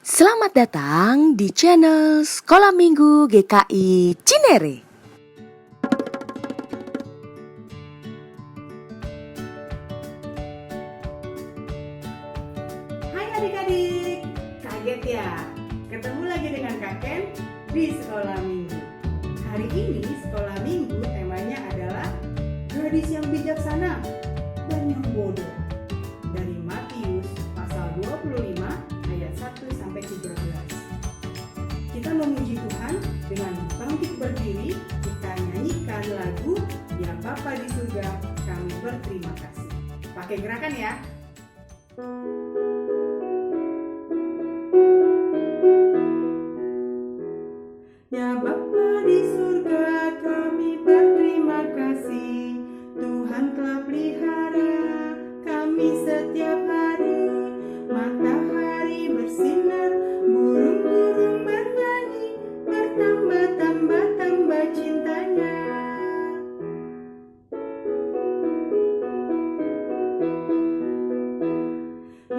Selamat datang di channel Sekolah Minggu GKI Cinere. Hai adik-adik, kaget ya? Ketemu lagi dengan Kak Ken di Sekolah Minggu. Hari ini Sekolah Minggu temanya adalah gadis yang bijaksana dan yang bodoh. Dari Matius pasal 25 ayat 1 sampai 13. Kita memuji Tuhan dengan bangkit berdiri, kita nyanyikan lagu Ya Bapa di surga, kami berterima kasih. Pakai gerakan ya. Ya Bapa di surga, kami berterima kasih. Tuhan telah pelihara kami setiap hari. Matahari bersinar, burung-burung bernyanyi, bertambah-tambah cintanya.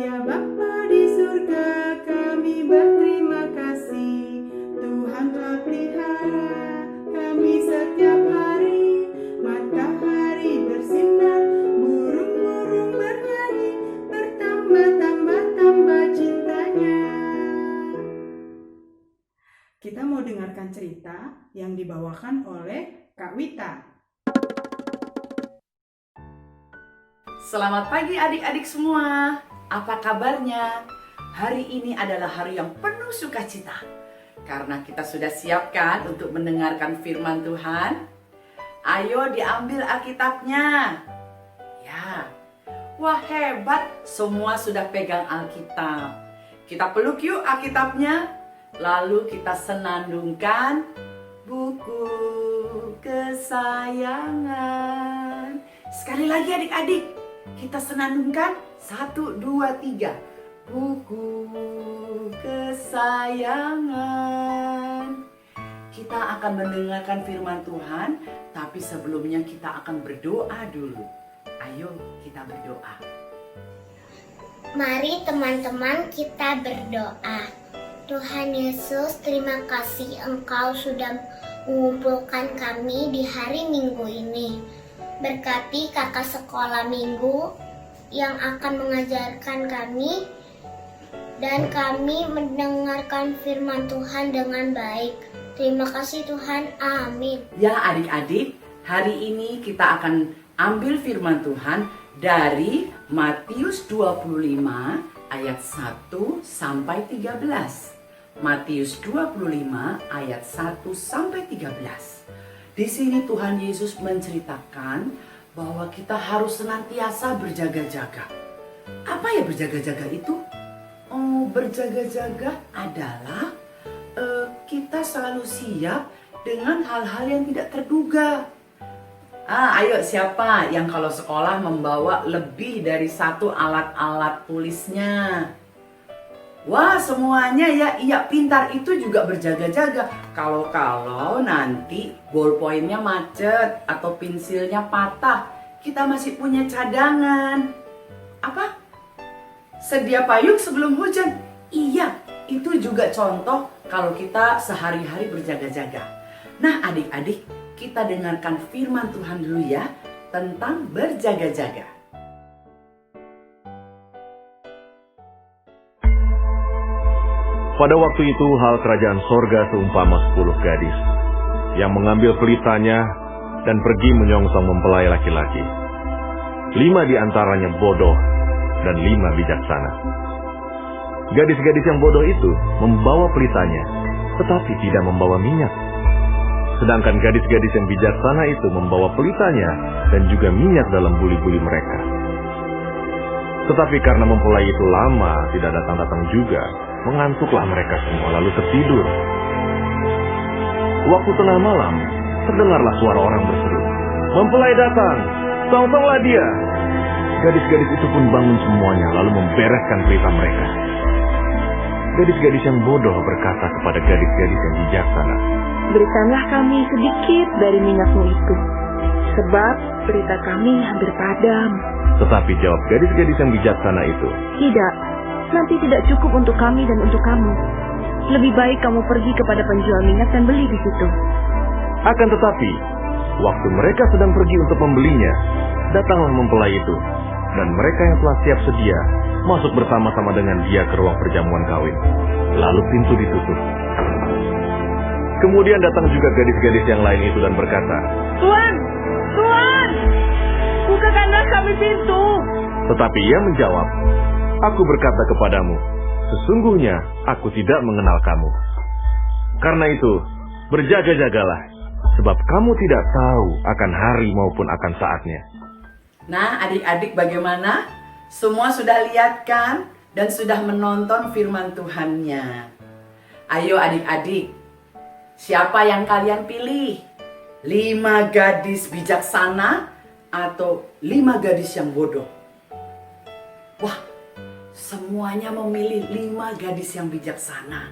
Ya Bapa di surga, kami berterima kasih. Tuhan telah pelihara kami setiap hari. Matahari bersinar, burung-burung bernyanyi, bertambah-tambah cintanya. Kita mau dengarkan cerita yang dibawakan oleh Kak Wita. Selamat pagi adik-adik semua. Apa kabarnya? Hari ini adalah hari yang penuh sukacita. Karena kita sudah siapkan untuk mendengarkan firman Tuhan. Ayo diambil Alkitabnya. Ya. Wah hebat, semua sudah pegang Alkitab. Kita peluk yuk Alkitabnya. Lalu kita senandungkan buku kesayangan. Sekali lagi adik-adik. Kita senandungkan 1, 2, 3. Buku kesayangan. Kita akan mendengarkan firman Tuhan, tapi sebelumnya kita akan berdoa dulu. Ayo kita berdoa. Mari teman-teman kita berdoa. Tuhan Yesus, terima kasih Engkau sudah mengumpulkan kami di hari Minggu ini. Berkati kakak sekolah minggu yang akan mengajarkan kami dan kami mendengarkan firman Tuhan dengan baik. Terima kasih Tuhan, amin. Ya adik-adik, hari ini kita akan ambil firman Tuhan dari Matius 25 ayat 1 sampai 13. Matius 25 ayat 1 sampai 13. Di sini Tuhan Yesus menceritakan bahwa kita harus senantiasa berjaga-jaga. Apa ya berjaga-jaga itu? Berjaga-jaga adalah kita selalu siap dengan hal-hal yang tidak terduga. Ayo siapa yang kalau sekolah membawa lebih dari satu alat-alat tulisnya? Wah semuanya ya, iya pintar itu juga berjaga-jaga. Kalau nanti ballpointnya macet atau pensilnya patah, kita masih punya cadangan. Apa? Sedia payung sebelum hujan. Iya, itu juga contoh kalau kita sehari-hari berjaga-jaga. Nah adik-adik, kita dengarkan firman Tuhan dulu ya tentang berjaga-jaga. Pada waktu itu hal kerajaan sorga seumpama 10 gadis yang mengambil pelitanya dan pergi menyongsong mempelai laki-laki. 5 di antaranya bodoh dan 5 bijaksana. Gadis-gadis yang bodoh itu membawa pelitanya, tetapi tidak membawa minyak. Sedangkan gadis-gadis yang bijaksana itu membawa pelitanya dan juga minyak dalam buli-buli mereka. Tetapi karena mempelai itu lama tidak datang-datang juga, mengantuklah mereka semua lalu tertidur. Waktu tengah malam, terdengarlah suara orang berseru, "Mempelai datang, songsonglah dia." Gadis-gadis itu pun bangun semuanya lalu membereskan pelita mereka. Gadis-gadis yang bodoh berkata kepada gadis-gadis yang bijaksana, "Berikanlah kami sedikit dari minyakmu itu, sebab pelita kami hampir padam." Tetapi jawab gadis-gadis yang bijaksana itu, "Tidak, nanti tidak cukup untuk kami dan untuk kamu. Lebih baik kamu pergi kepada penjual minyak dan beli di situ. Akan tetapi, waktu mereka sedang pergi untuk membelinya, datanglah mempelai itu, dan mereka yang telah siap sedia masuk bersama-sama dengan dia ke ruang perjamuan kawin. Lalu pintu ditutup. Kemudian datang juga gadis-gadis yang lain itu dan berkata, Tuan! Tuan! Bukakanlah kami pintu! tetapi ia menjawab, Aku berkata kepadamu, sesungguhnya aku tidak mengenal kamu. Karena itu, berjaga-jagalah, sebab kamu tidak tahu akan hari maupun akan saatnya. Nah, adik-adik bagaimana? Semua sudah lihat kan? Dan sudah menonton firman Tuhannya. Ayo adik-adik, siapa yang kalian pilih? 5 gadis bijaksana atau 5 gadis yang bodoh? Wah, semuanya memilih 5 gadis yang bijaksana.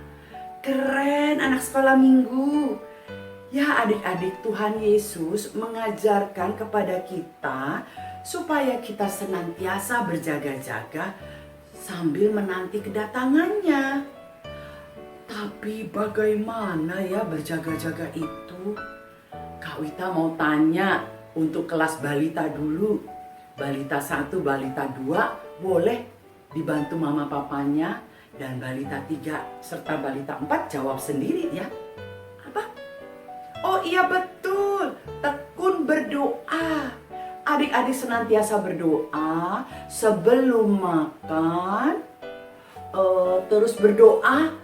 Keren anak sekolah minggu. Ya adik-adik, Tuhan Yesus mengajarkan kepada kita supaya kita senantiasa berjaga-jaga sambil menanti kedatangannya. Tapi bagaimana ya berjaga-jaga itu? Kak Wita mau tanya untuk kelas balita dulu. Balita 1, balita 2 boleh dibantu mama papanya, dan balita 3 serta balita 4 jawab sendiri ya. Apa? Oh iya betul, tekun berdoa. Adik-adik senantiasa berdoa sebelum makan, terus berdoa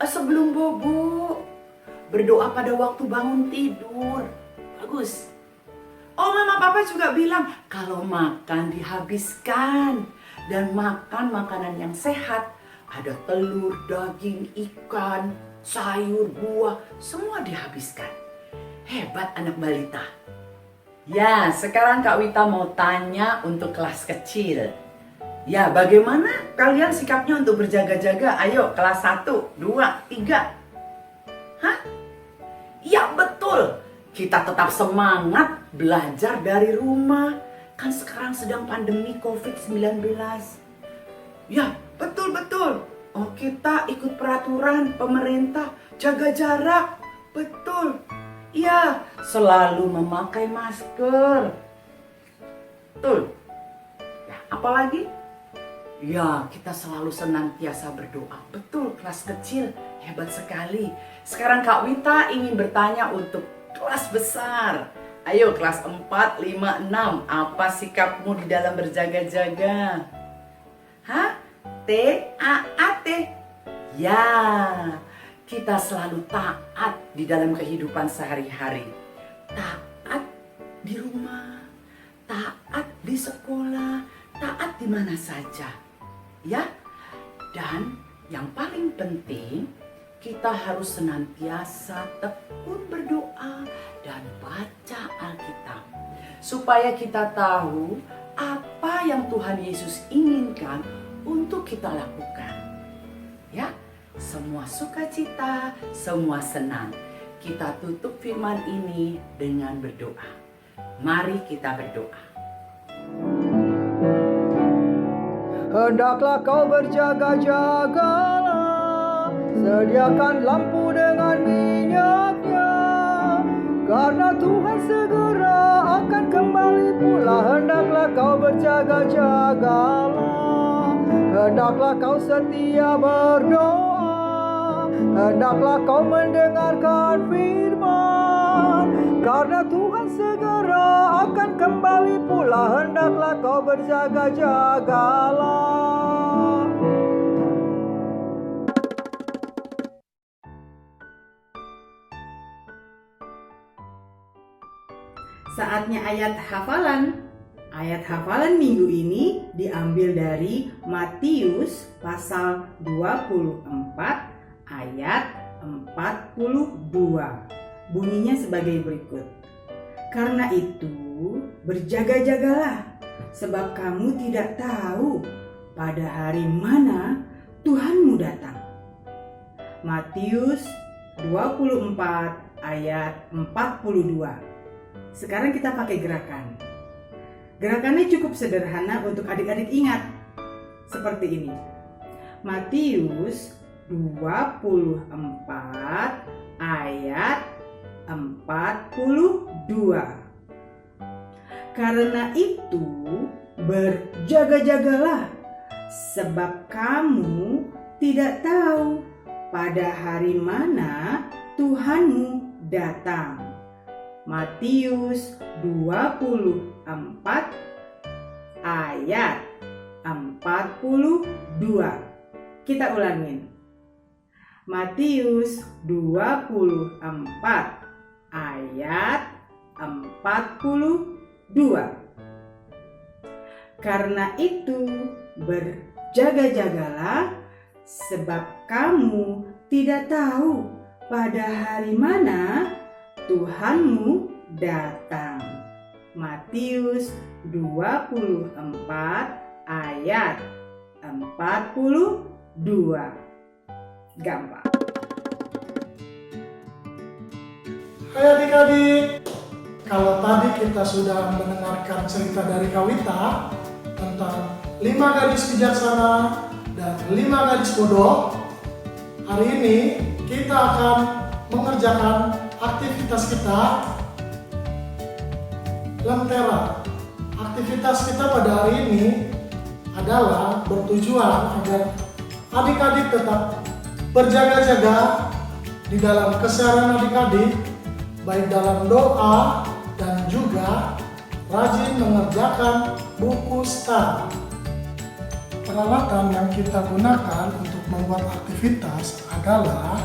sebelum bobo, berdoa pada waktu bangun tidur. Bagus. Oh, mama papa juga bilang kalau makan dihabiskan dan makan makanan yang sehat. Ada telur, daging, ikan, sayur, buah, semua dihabiskan. Hebat anak balita. Ya, sekarang Kak Wita mau tanya untuk kelas kecil. Ya, bagaimana kalian sikapnya untuk berjaga-jaga? Ayo, kelas 1, 2, 3. Hah? Ya, betul. Kita tetap semangat belajar dari rumah. Kan sekarang sedang pandemi COVID-19. Ya, betul-betul. Oh, kita ikut peraturan pemerintah, jaga jarak. Betul. Iya, selalu memakai masker. Betul. Ya, apalagi? Ya, kita selalu senantiasa berdoa. Betul, kelas kecil hebat sekali. Sekarang Kak Wita ingin bertanya untuk kelas besar. Ayo, kelas 4, 5, 6. Apa sikapmu di dalam berjaga-jaga? Hah? T-A-A-T. Ya. Kita selalu taat di dalam kehidupan sehari-hari. Taat di rumah, taat di sekolah, taat di mana saja. Ya. Dan yang paling penting, kita harus senantiasa tekun berdoa dan baca Alkitab. Supaya kita tahu apa yang Tuhan Yesus inginkan untuk kita lakukan. Ya. Semua sukacita, semua senang. Kita tutup firman ini dengan berdoa. Mari kita berdoa. Hendaklah kau berjaga-jagalah, sediakan lampu dengan minyaknya, karena Tuhan segera akan kembali pula. Hendaklah kau berjaga-jagalah, hendaklah kau setia berdoa, hendaklah kau mendengarkan firman, karena Tuhan segera akan kembali pula. Hendaklah kau berjaga-jagalah. Saatnya ayat hafalan. Ayat hafalan minggu ini diambil dari Matius pasal 24 ayat 42. Bunyinya sebagai berikut. Karena itu, berjaga-jagalah, sebab kamu tidak tahu pada hari mana Tuhanmu datang. Matius 24 ayat 42. Sekarang kita pakai gerakan. Gerakannya cukup sederhana untuk adik-adik ingat. Seperti ini. Matius 24 ayat 42. Karena itu berjaga-jagalah, sebab kamu tidak tahu pada hari mana Tuhanmu datang. Matius 24 ayat 42. Kita ulangin. Matius 24 ayat 42. Karena itu berjaga-jagalah, sebab kamu tidak tahu pada hari mana Tuhanmu datang. Matius 24 ayat 42. Gampang. Hai adik-adik, kalau tadi kita sudah mendengarkan cerita dari Kawita tentang 5 gadis bijaksana dan 5 gadis bodoh, hari ini kita akan mengerjakan aktivitas kita Lentera. Aktivitas kita pada hari ini adalah bertujuan agar adik-adik tetap berjaga-jaga di dalam keseharian adik-adik, baik dalam doa dan juga rajin mengerjakan buku STAR. Peralatan yang kita gunakan untuk membuat aktivitas adalah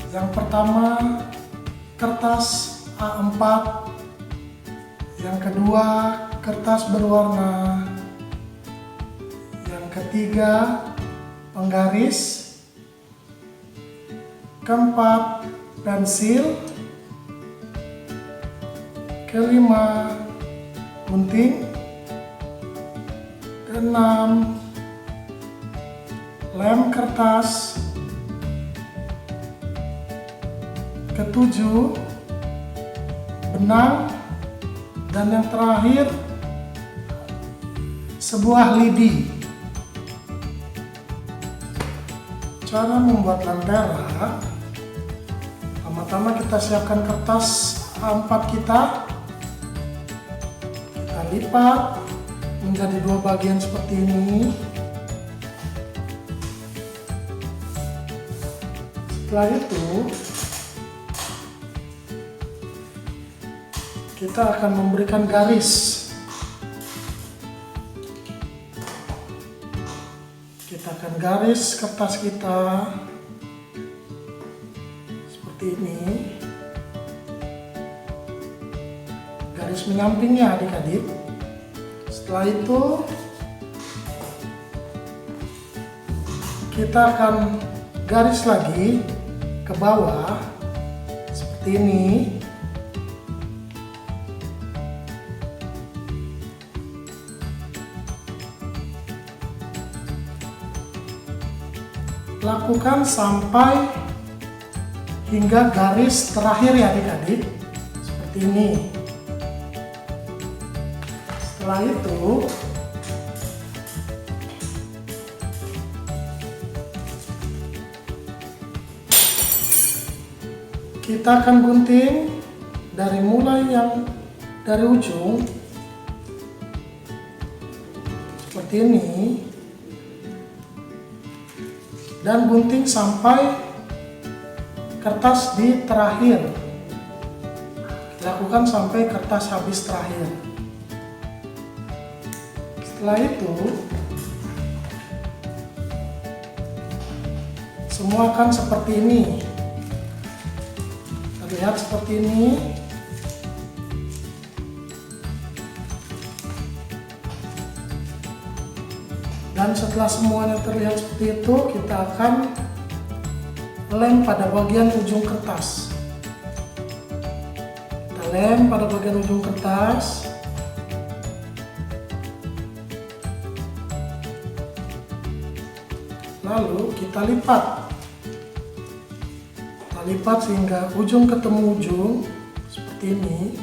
yang pertama kertas A4, yang kedua kertas berwarna, yang ketiga penggaris, keempat pensil, kelima gunting, keenam lem kertas, ketujuh benang, dan yang terakhir sebuah lidi. Cara membuat lentera, pertama-tama kita siapkan kertas A4 kita lipat menjadi 2 bagian seperti ini. Setelah itu kita akan memberikan garis. Kita akan garis kertas kita seperti ini. Garis menyampingnya adik-adik. Setelah itu kita akan garis lagi ke bawah seperti ini. Lakukan sampai hingga garis terakhir ya adik-adik, seperti ini. Setelah itu kita akan gunting dari mulai yang dari ujung seperti ini dan gunting sampai kertas di terakhir. Lakukan sampai kertas habis terakhir. Setelah itu semua akan seperti ini. Terlihat seperti ini. Dan setelah semuanya terlihat seperti itu, kita akan lem pada bagian ujung kertas. Kita lem pada bagian ujung kertas. Lalu kita lipat. Kita lipat sehingga ujung ketemu ujung seperti ini.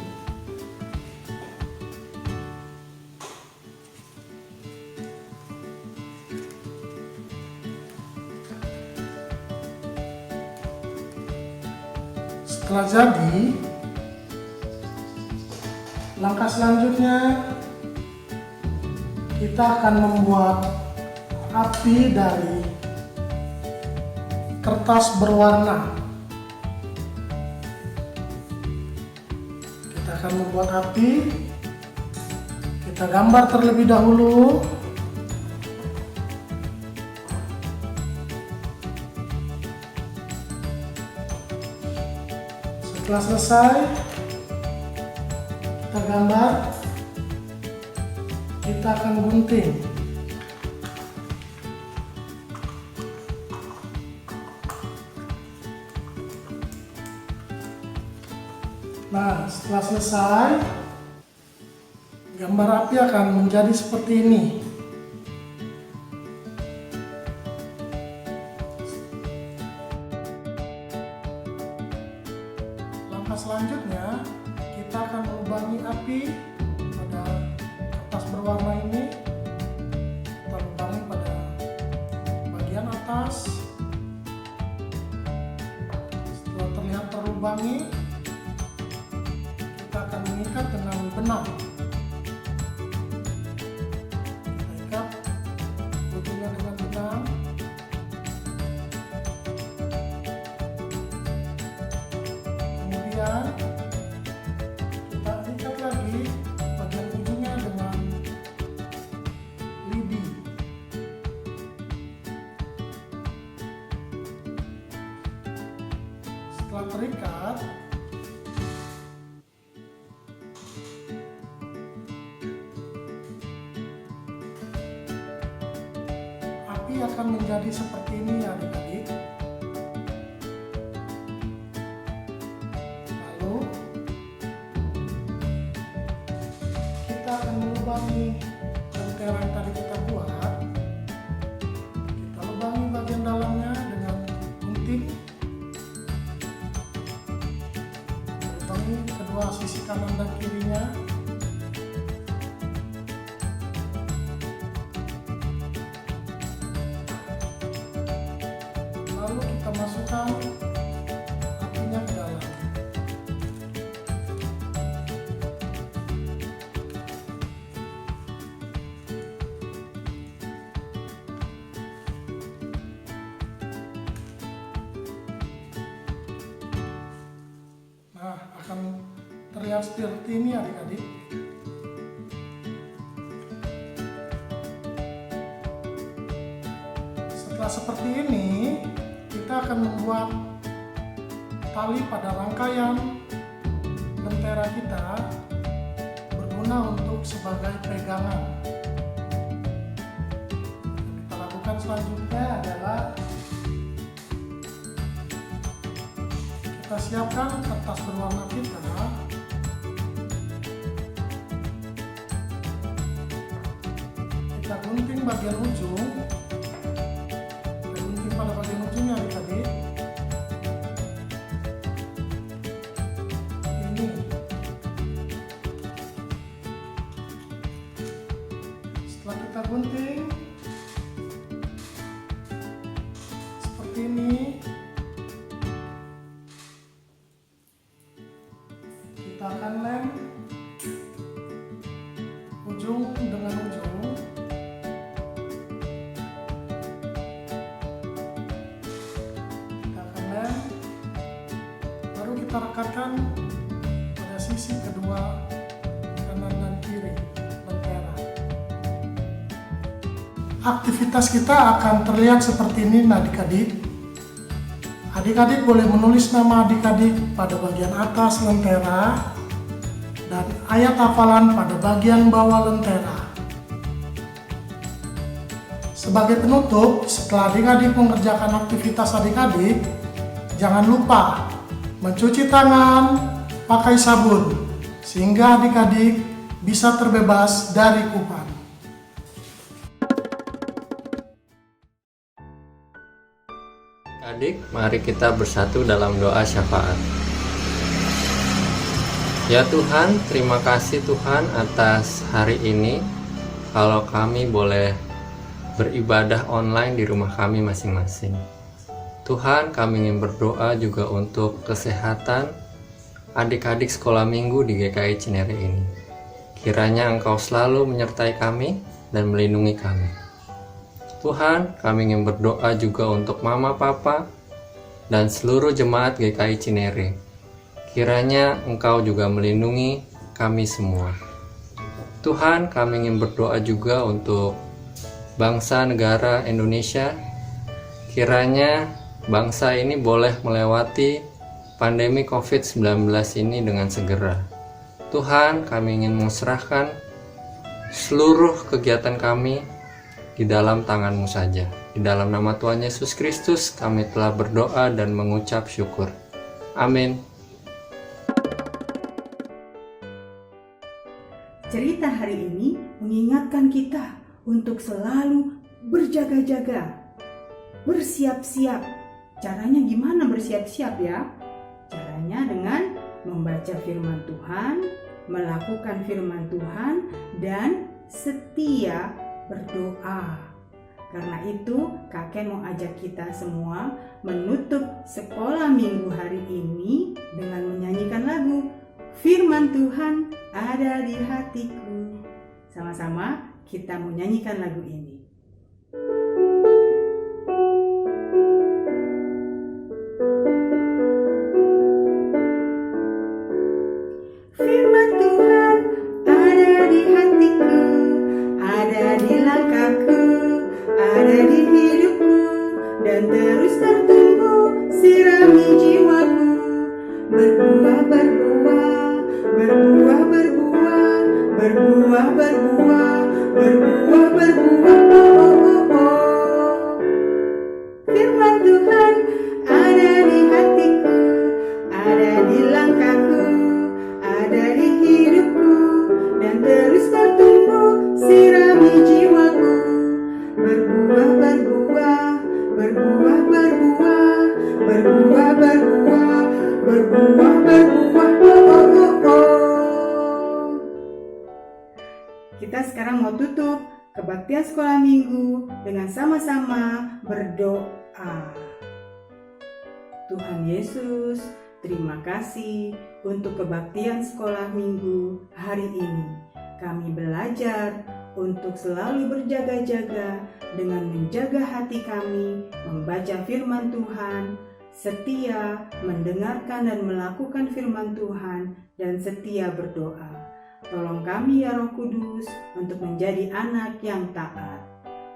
setelah jadi, langkah selanjutnya kita akan membuat api dari kertas berwarna. Kita akan membuat api, kita gambar terlebih dahulu. Setelah selesai, kita gambar, kita akan gunting. Nah, setelah selesai, gambar api akan menjadi seperti ini. Langkah selanjutnya, kita akan melubangi api pada kertas berwarna ini. Kita lubangi pada bagian atas. Setelah terlihat terlubangi, kita akan mengikat dengan benang. Kita ikat ujungnya dengan benang. Kemudian kita ikat lagi bagian ujungnya dengan lidi. Setelah terikat, api akan menjadi seperti ini ya adik-adik. Lalu kita akan melubangi lentera yang tadi kita buat. Kita lubangi bagian dalamnya dengan gunting. Lubangi kedua sisi kanan dan kirinya. Lalu kita masukkan apinya ke dalam. Nah, akan terlihat seperti ini adik-adik. Setelah seperti ini, kita akan membuat tali pada rangkaian lentera kita berguna untuk sebagai pegangan. Yang kita lakukan selanjutnya adalah kita siapkan kertas berwarna kita. Kita gunting bagian ujung. Pada bagian ujungnya adik-adik ini. Setelah kita gunting seperti ini, kita akan lem ujung dengan ujung. Baru kita rekatkan pada sisi kedua kanan dan kiri lentera. Aktivitas kita akan terlihat seperti ini adik-adik. Adik-adik boleh menulis nama adik-adik pada bagian atas lentera dan ayat hafalan pada bagian bawah lentera. Sebagai penutup, setelah adik-adik mengerjakan aktivitas adik-adik, jangan lupa mencuci tangan pakai sabun sehingga adik-adik bisa terbebas dari kuman. Adik, mari kita bersatu dalam doa syafaat. Ya Tuhan, terima kasih Tuhan atas hari ini. Kalau kami boleh beribadah online di rumah kami masing-masing. Tuhan, kami ingin berdoa juga untuk kesehatan adik-adik sekolah minggu di GKI Cinere ini. Kiranya Engkau selalu menyertai kami dan melindungi kami. Tuhan, kami ingin berdoa juga untuk Mama, Papa, dan seluruh jemaat GKI Cinere. Kiranya Engkau juga melindungi kami semua. Tuhan, kami ingin berdoa juga untuk bangsa negara Indonesia. Kiranya bangsa ini boleh melewati pandemi COVID-19 ini dengan segera. Tuhan, kami ingin menserahkan seluruh kegiatan kami di dalam tangan-Mu saja. Di dalam nama Tuhan Yesus Kristus, kami telah berdoa dan mengucap syukur. Amin. Cerita hari ini mengingatkan kita untuk selalu berjaga-jaga, bersiap-siap. Caranya gimana bersiap-siap ya? Caranya dengan membaca firman Tuhan, melakukan firman Tuhan, dan setia berdoa. Karena itu, kakek mau ajak kita semua menutup sekolah minggu hari ini dengan menyanyikan lagu Firman Tuhan ada di hatiku. Sama-sama kita mau nyanyikan lagu ini. Firman Tuhan ada di hatiku, ada di langkahku, ada di hidupku, dan terus tertumbuh sirami jiwaku. Berbuah, berbuah, berbuah, berbuah, berbuah, berbuah, berbuah, berbuah, oh, oh, oh. Firman Tuhan ada di hatiku, ada di langkahku, ada di hidupku, dan terus bertumbuh sirami jiwaku. Berbuah, berbuah, berbuah, berbuah, berbuah, berbuah, berbuah, berbuah, oh, oh, oh, oh. Kita sekarang mau tutup kebaktian sekolah minggu dengan sama-sama berdoa. Tuhan Yesus, terima kasih untuk kebaktian sekolah minggu hari ini. Kami belajar untuk selalu berjaga-jaga dengan menjaga hati kami, membaca firman Tuhan, setia mendengarkan dan melakukan firman Tuhan, dan setia berdoa. Tolong kami ya Roh Kudus untuk menjadi anak yang taat.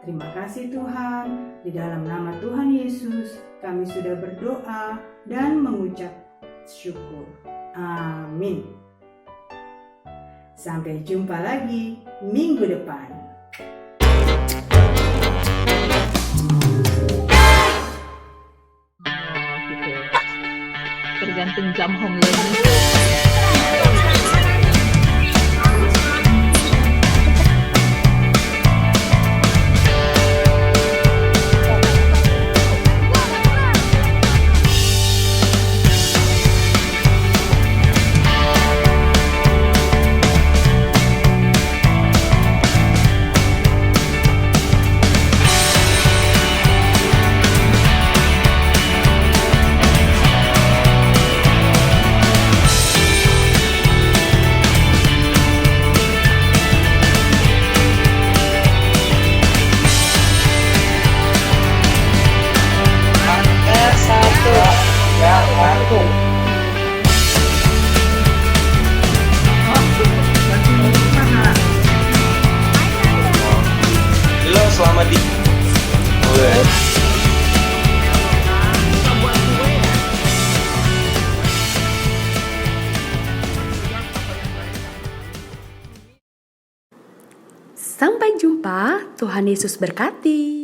Terima kasih Tuhan, di dalam nama Tuhan Yesus kami sudah berdoa dan mengucap syukur. Amin. Sampai jumpa lagi minggu depan. Tergantung jam home learning. Selamat di Sampai jumpa, Tuhan Yesus berkati.